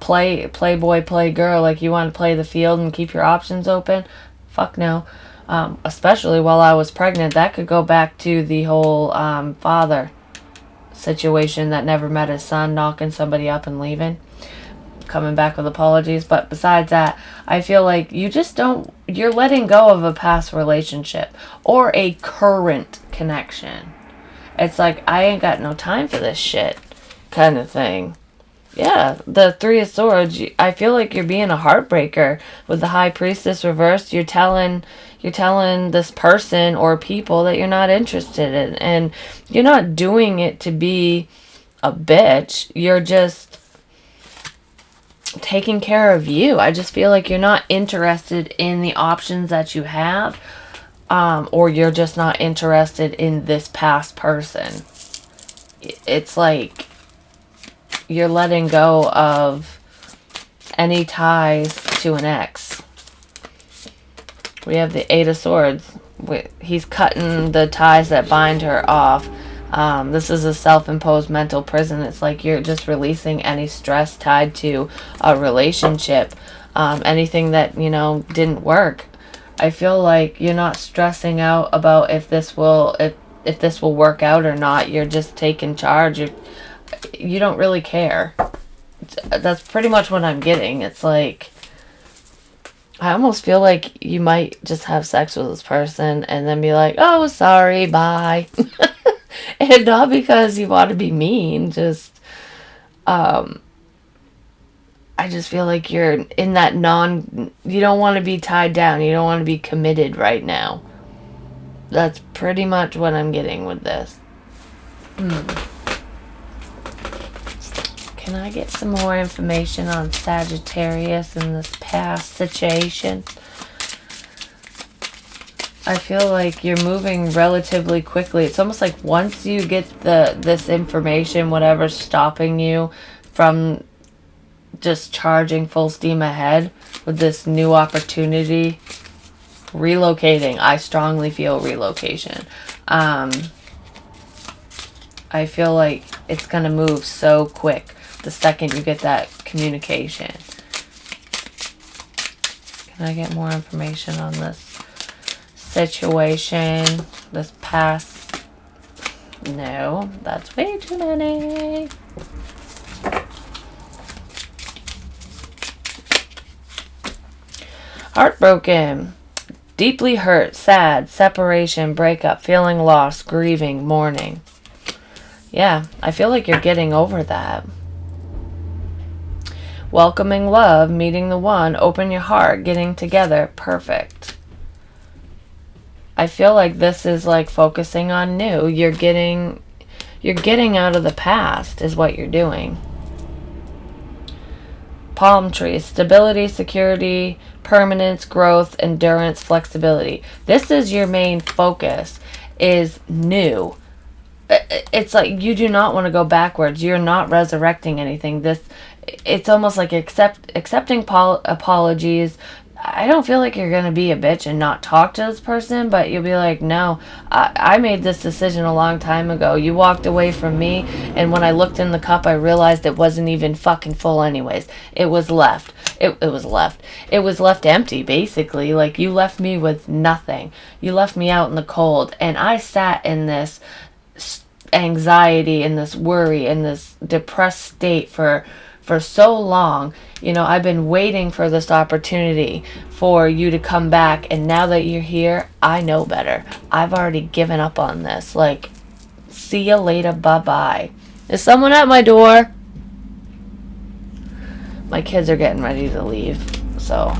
playboy, playgirl, like you want to play the field and keep your options open. Fuck no. Especially while I was pregnant. That could go back to the whole father situation that never met his son, knocking somebody up and leaving, coming back with apologies. But besides that, I feel like you're letting go of a past relationship or a current connection. It's like, I ain't got no time for this shit kind of thing. Yeah, the Three of Swords, I feel like you're being a heartbreaker with the High Priestess reversed. You're telling this person or people that you're not interested in, and you're not doing it to be a bitch. You're just taking care of you. I just feel like you're not interested in the options that you have, or you're just not interested in this past person. It's like you're letting go of any ties to an ex. We have the Eight of Swords. He's cutting the ties that bind her off. This is a self-imposed mental prison. It's like you're just releasing any stress tied to a relationship. Anything that, didn't work. I feel like you're not stressing out about if this will work out or not. You're just taking charge. You don't really care. That's pretty much what I'm getting. It's like, I almost feel like you might just have sex with this person and then be like, oh, sorry, bye. And not because you want to be mean, just, I just feel like you're in that you don't want to be tied down. You don't want to be committed right now. That's pretty much what I'm getting with this. Can I get some more information on Sagittarius in this past situation? I feel like you're moving relatively quickly. It's almost like once you get this information, whatever's stopping you from just charging full steam ahead with this new opportunity, relocating. I strongly feel relocation. I feel like it's going to move so quick the second you get that communication. Can I get more information on this situation? This past? No, that's way too many. Heartbroken. Deeply hurt, sad, separation, breakup, feeling lost, grieving, mourning. Yeah, I feel like you're getting over that. Welcoming love, meeting the one, open your heart, getting together, perfect. I feel like this is like focusing on new. You're getting out of the past is what you're doing. Palm tree, stability, security, permanence, growth, endurance, flexibility. This is your main focus, is new. It's like you do not want to go backwards. You're not resurrecting anything. It's almost like accepting apologies. I don't feel like you're going to be a bitch and not talk to this person, but you'll be like, no, I made this decision a long time ago. You walked away from me, and when I looked in the cup, I realized it wasn't even fucking full anyways. It was left. It was left. It was left empty, basically. Like, you left me with nothing. You left me out in the cold, and I sat in this anxiety and this worry and this depressed state for so long. You know, I've been waiting for this opportunity for you to come back, and now that you're here, I know better. I've already given up on this. Like, see you later, bye-bye. Is someone at my door? My kids are getting ready to leave, so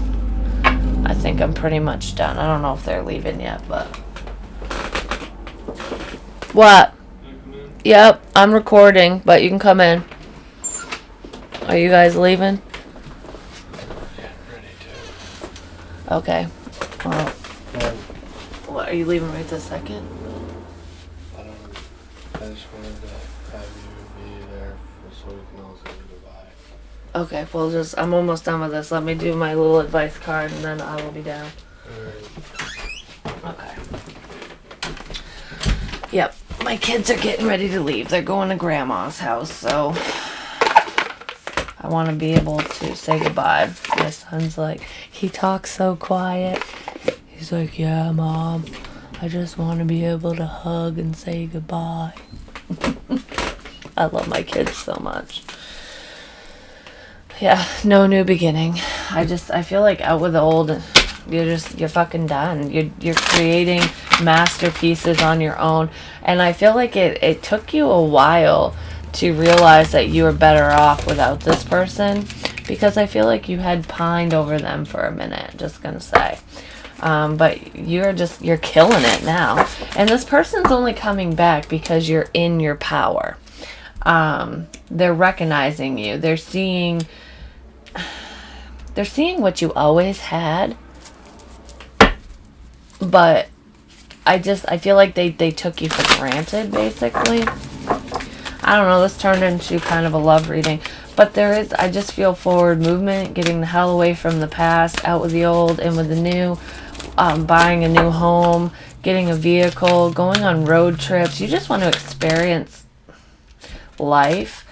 I think I'm pretty much done. I don't know if they're leaving yet, but... What? Yep, I'm recording, but you can come in. Are you guys leaving? Yeah, ready to. Okay. Well, what, are you leaving right this second? I just wanted to have you be there so we can all say goodbye. Okay, well, I'm almost done with this. Let me do my little advice card, and then I will be down. Okay. Yep, my kids are getting ready to leave. They're going to Grandma's house, so I want to be able to say goodbye. My son's like, he talks so quiet. He's like, yeah, Mom, I just want to be able to hug and say goodbye. I love my kids so much. Yeah, no new beginning. I feel like out with the old, you're fucking done. You're creating masterpieces on your own. And I feel like it took you a while to realize that you were better off without this person, because I feel like you had pined over them for a minute, just gonna say. But you're killing it now. And this person's only coming back because you're in your power. They're recognizing you. They're seeing what you always had. But I feel like they took you for granted, basically. I don't know, this turned into kind of a love reading. But I just feel forward movement, getting the hell away from the past, out with the old, in with the new, buying a new home, getting a vehicle, going on road trips. You just want to experience life.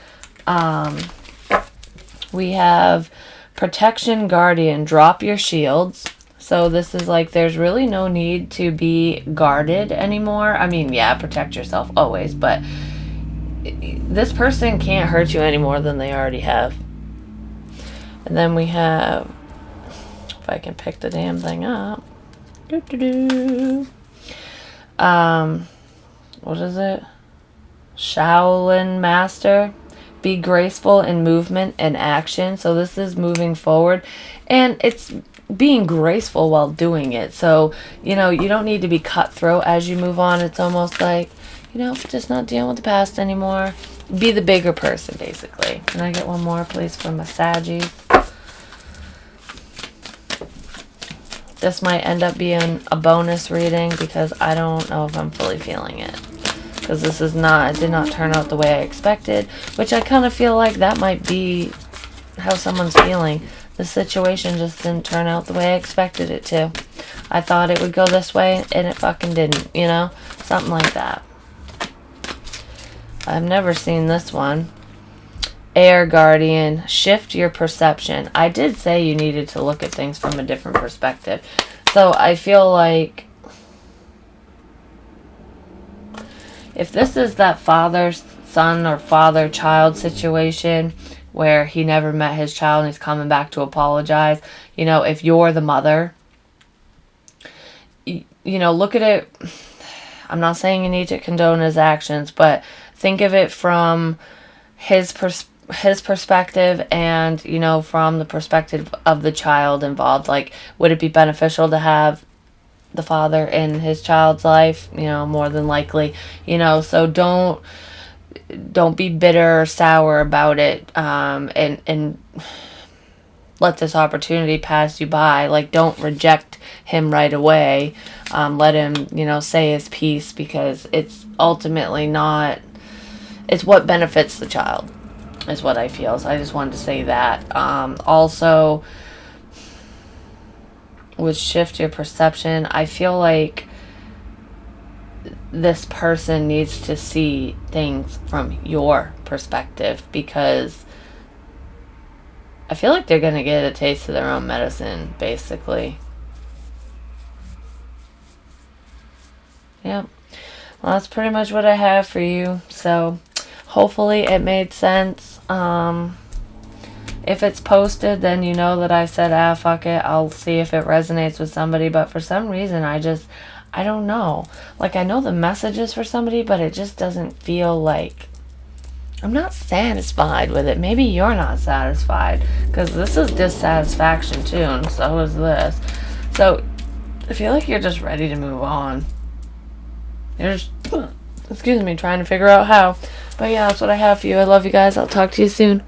We have protection, guardian, drop your shields. So this is like, there's really no need to be guarded anymore. I mean, yeah, protect yourself always, but this person can't hurt you any more than they already have. And then we have, if I can pick the damn thing up. What is it? Shaolin Master. Be graceful in movement and action. So this is moving forward. And it's being graceful while doing it. So, you don't need to be cutthroat as you move on. It's almost like, just not dealing with the past anymore. Be the bigger person, basically. Can I get one more, please, from my Saggies? This might end up being a bonus reading because I don't know if I'm fully feeling it. Because this is not, it did not turn out the way I expected, which I kind of feel like that might be how someone's feeling. The situation just didn't turn out the way I expected it to. I thought it would go this way, and it fucking didn't, you know? Something like that. I've never seen this one. Air Guardian, shift your perception. I did say you needed to look at things from a different perspective. So I feel like if this is that father-son or father-child situation where he never met his child and he's coming back to apologize, you know, if you're the mother, you know, look at it. I'm not saying you need to condone his actions, but think of it from his perspective and, you know, from the perspective of the child involved. Like, would it be beneficial to have the father in his child's life? You know, more than likely, you know, so don't be bitter or sour about it, and let this opportunity pass you by. Like, don't reject him right away. Let him, you know, say his piece, because it's ultimately not, it's what benefits the child, is what I feel. So I just wanted to say that. Also, with shift your perception, I feel like this person needs to see things from your perspective, because I feel like they're going to get a taste of their own medicine, basically. Yeah. Well, that's pretty much what I have for you. So, hopefully it made sense. If it's posted, then you know that I said, fuck it. I'll see if it resonates with somebody. But for some reason, I don't know. Like, I know the message is for somebody, but it just doesn't feel like, I'm not satisfied with it. Maybe you're not satisfied, because this is dissatisfaction too, and so is this. So I feel like you're just ready to move on. You're just, excuse me, trying to figure out how. But yeah, that's what I have for you. I love you guys. I'll talk to you soon.